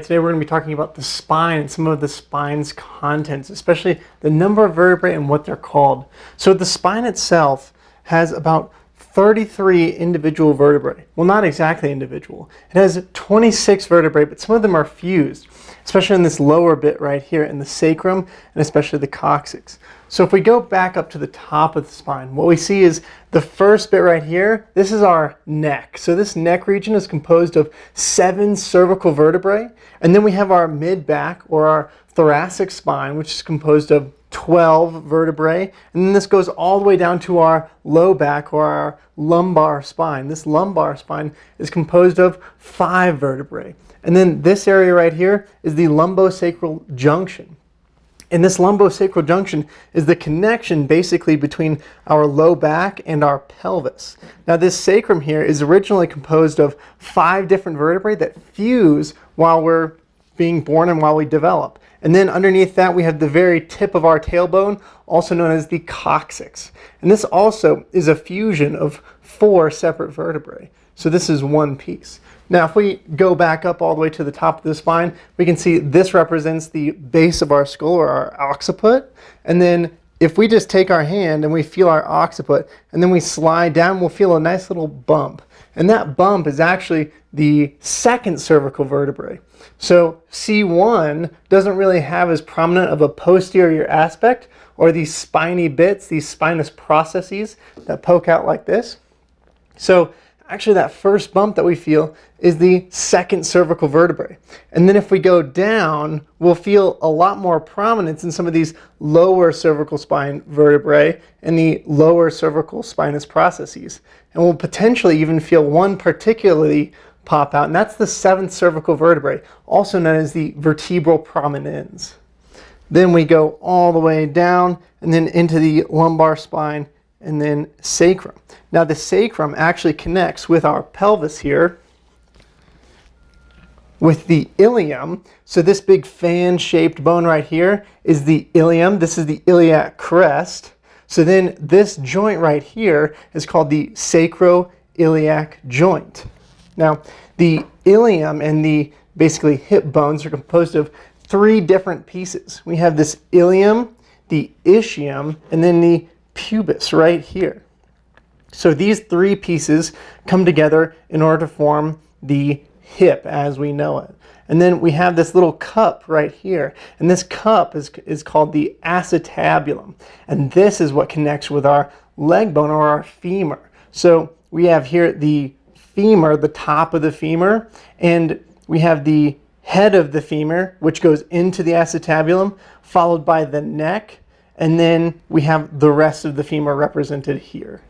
Today we're going to be talking about the spine and some of the spine's contents, especially the number of vertebrae and what they're called. So the spine itself has about 33 individual vertebrae. Well, not exactly individual. It has 26 vertebrae, but some of them are fused, especially in this lower bit right here in the sacrum and especially the coccyx. So if we go back up to the top of the spine, what we see is the first bit right here, this is our neck. So this neck region is composed of 7 cervical vertebrae, and then we have our mid-back or our thoracic spine, which is composed of 12 vertebrae, and then this goes all the way down to our low back or our lumbar spine. This lumbar spine is composed of 5 vertebrae. And then this area right here is the lumbosacral junction. And this lumbosacral junction is the connection basically between our low back and our pelvis. Now this sacrum here is originally composed of 5 different vertebrae that fuse while we're being born and while we develop. And then underneath that we have the very tip of our tailbone, also known as the coccyx. And this also is a fusion of 4 separate vertebrae. So this is one piece. Now if we go back up all the way to the top of the spine, we can see this represents the base of our skull or our occiput. And then if we just take our hand and we feel our occiput and then we slide down, we'll feel a nice little bump. And that bump is actually the second cervical vertebrae. So C1 doesn't really have as prominent of a posterior aspect or these spiny bits, these spinous processes that poke out like this. So actually that first bump that we feel is the second cervical vertebrae. And then if we go down, we'll feel a lot more prominence in some of these lower cervical spine vertebrae and the lower cervical spinous processes. And we'll potentially even feel one particularly pop out, and that's the 7th cervical vertebrae, also known as the vertebral prominens. Then we go all the way down and then into the lumbar spine and then sacrum. Now the sacrum actually connects with our pelvis here with the ilium. So this big fan-shaped bone right here is the ilium. This is the iliac crest. So then this joint right here is called the sacroiliac joint. Now the ilium and the basically hip bones are composed of 3 different pieces. We have this ilium, the ischium, and then the pubis right here. So these 3 pieces come together in order to form the hip as we know it. And then we have this little cup right here, and this cup is called the acetabulum, and this is what connects with our leg bone or our femur. So we have here the femur, the top of the femur, and we have the head of the femur, which goes into the acetabulum, followed by the neck, and then we have the rest of the femur represented here.